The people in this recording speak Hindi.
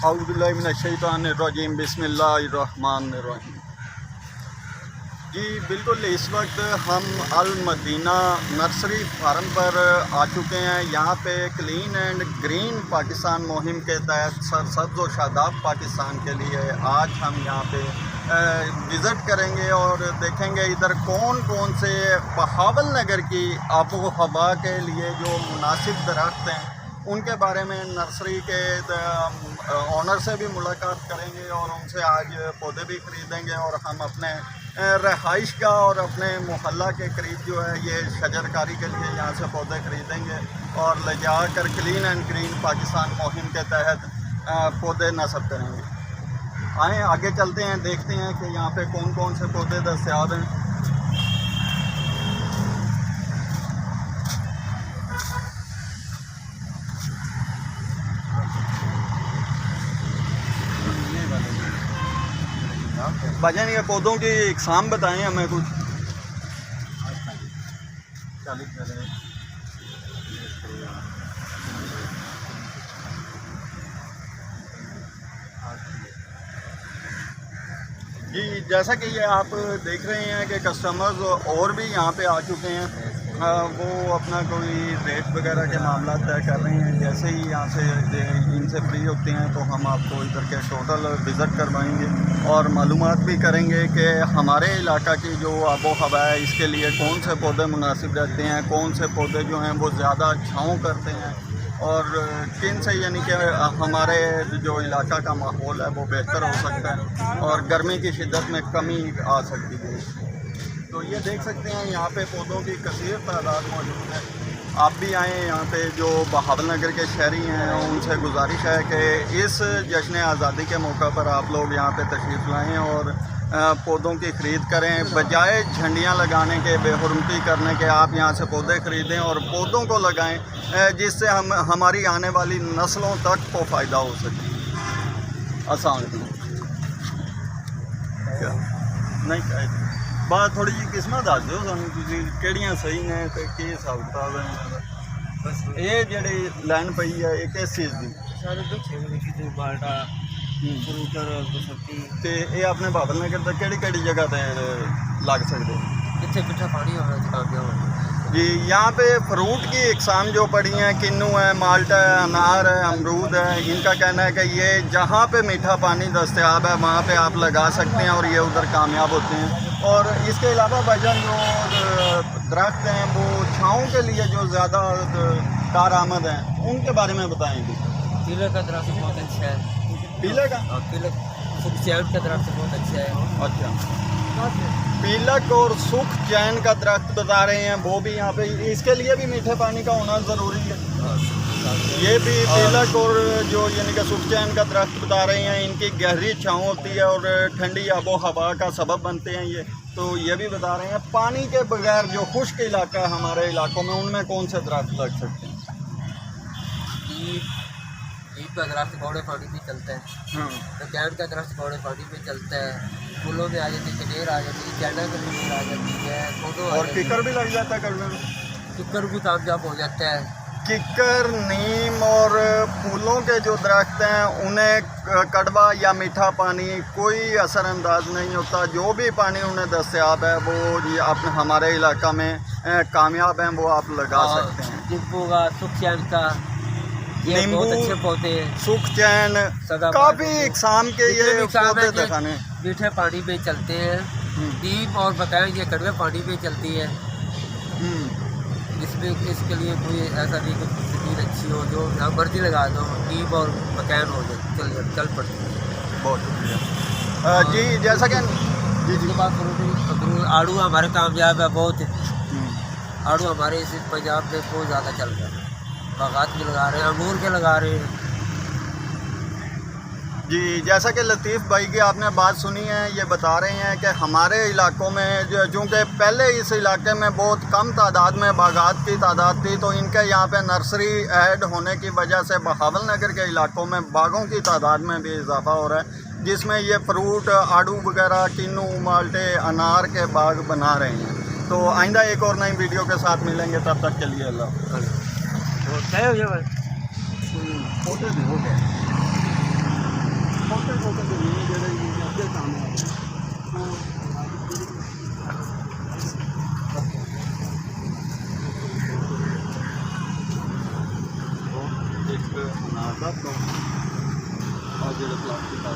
औज़ुबिल्लाहि मिनश्शैतानिर्रजीम बिस्मिल्लाहिर्रहमानिर्रहीम। जी बिल्कुल, इस वक्त हम अल मदीना नर्सरी फार्म पर आ चुके हैं। यहाँ पे क्लीन एंड ग्रीन पाकिस्तान मुहिम के तहत सरसब्ज़ व शादाब पाकिस्तान के लिए आज हम यहाँ पे विज़िट करेंगे और देखेंगे इधर कौन कौन से बहावल नगर की आबो हवा के लिए जो मुनासिब दरख्त हैं उनके बारे में नर्सरी के ऑनर से भी मुलाकात करेंगे और उनसे आज पौधे भी ख़रीदेंगे और हम अपने रहाइश का और अपने मोहल्ला के करीब जो है ये शजरकारी के लिए यहाँ से पौधे ख़रीदेंगे और ले जाकर क्लीन एंड ग्रीन पाकिस्तान मुहिम के तहत पौधे नस्ब करेंगे। आए आगे चलते हैं, देखते हैं कि यहाँ पे कौन कौन से पौधे दस्तयाब हैं। भाईजान ये पौधों की इकसाम बताएं हमें कुछ। जी जैसा कि ये आप देख रहे हैं कि कस्टमर्स और भी यहाँ पे आ चुके हैं, वो अपना कोई रेट वगैरह के मामला तय कर रहे हैं। जैसे ही यहाँ से इनसे फ्री होते हैं तो हम आपको इधर के टोटल विज़िट करवाएंगे और मालूमात भी करेंगे कि हमारे इलाका की जो आबो हवा है इसके लिए कौन से पौधे मुनासिब रहते हैं, कौन से पौधे जो हैं वो ज़्यादा छाँव करते हैं और किन से यानी कि हमारे जो इलाका का माहौल है वो बेहतर हो सकता है और गर्मी की शिद्दत में कमी आ सकती है। तो ये देख सकते हैं यहाँ पे पौधों की कसीर तादाद मौजूद है। आप भी आएँ यहाँ पे, जो बहावल नगर के शहरी हैं उनसे गुजारिश है कि इस जश्न आज़ादी के मौका पर आप लोग यहाँ पे तशरीफ़ लाएँ और पौधों की ख़रीद करें। बजाय झंडियाँ लगाने के, बेहुरमती करने के, आप यहाँ से पौधे ख़रीदें और पौधों को लगाएं जिससे हमारी आने वाली नस्लों तक को फ़ायदा हो सके। आसान नहीं बात थोड़ी जी किस्मत दस दो सानू तुसीं किहड़ियां सही ने ते की हिसाब किताब है। बस ये जिहड़ी लाइन पई है ये किस चीज़ दी? सारे तो बाल्टा फ्रूटर बसंती ते ये अपने बहावल नगर दा किहड़ी जगह ते लग सकदे जिथे मिठा पानी होना जी। यहाँ पे फ्रूट की इकसाम जो पड़ी हैं, किन्नू है, माल्टा है, अनार है, अमरूद है। इनका कहना है कि ये जहाँ पे मीठा पानी दस्तयाब है वहाँ पे आप लगा सकते हैं और ये उधर कामयाब होते हैं। और इसके अलावा भाईजान जो दरख्त हैं वो छाँव के लिए जो ज़्यादा कारआमद हैं उनके बारे में बताएंगे। पीले का दरख्त बहुत अच्छा है। पीले का का दरख्त बहुत अच्छा है। अच्छा, पीलक और सुख चैन का दरख्त बता रहे हैं, वो भी यहाँ पे इसके लिए भी मीठे पानी का होना ज़रूरी है। ये भी पीलक और जो यानी कि सुख चैन का दरख्त बता रहे हैं, इनकी गहरी छाँव होती है और ठंडी आबो हवा का सबब बनते हैं ये। तो ये भी बता रहे हैं पानी के बगैर जो खुश्क इलाका है हमारे इलाकों में उनमें कौन से दरख्त लग सकते हैं। ईप का दरख्त कौड़े पानी पे चलता है, कैन का दरख्त कौड़े पानी पे चलता है, फूलों में आ जाती है, कनेर आ जाती है, कैना की कनेर आ जाती है, फोटो और किकर भी लग जाता है करने में। किकर भी कामयाब हो जाता है। किकर, नीम और फूलों के जो दरख्त हैं उन्हें कड़वा या मीठा पानी कोई असरअंदाज नहीं होता। जो भी पानी उन्हें दस्तयाब है वो अपने हमारे इलाका में कामयाब हैं, वो आप लगा सकते हैं। नींबू का, सुख चैन का, नींबू, बहुत अच्छे पौधे, सुख चैन, काफ़ी इकसाम के ये पौधे दिखाने मीठे पानी पे चलते हैं। नीम और बकाया ये कड़वे पानी पे चलती है। इसमें इसके लिए कोई ऐसा नहीं कि ज़मीन अच्छी हो जो यहाँ मर्जी लगा दो, नीम और मकान हो जाए चल पड़ती है। बहुत शुक्रिया जी। जैसा कि जी बात आड़ू हमारे कामयाब है बहुत। आड़ू हमारे इस पंजाब में बहुत ज़्यादा चल रहा है, बागात भी लगा रहे हैं, अंगूर के लगा रहे हैं जी। जैसा कि लतीफ़ भाई की आपने बात सुनी है, ये बता रहे हैं कि हमारे इलाकों में चूँकि पहले इस इलाके में बहुत कम तादाद में बागात की तादाद थी, तो इनके यहाँ पे नर्सरी ऐड होने की वजह से बहावल नगर के इलाकों में बागों की तादाद में भी इजाफा हो रहा है, जिसमें ये फ्रूट, आड़ू वगैरह, किन्नू, माल्टे, अनार के बाग बना रहे हैं। तो आइंदा एक और नई वीडियो के साथ मिलेंगे, तब तक के लिए अल्लाह। ਕੋਈ ਛੋਟੇ ਦੇ ਹੋ ਗਏ ਛੋਟੇ ਛੋਟੇ ਜ਼ਮੀਨ ਜਿਹੜੇ ਅੱਗੇ ਕੰਮ ਇੱਕ ਨਾਦਾ ਤੋਂ ਆ ਜਿਹੜੇ ਪਲਾਸਟਿਕ ਆ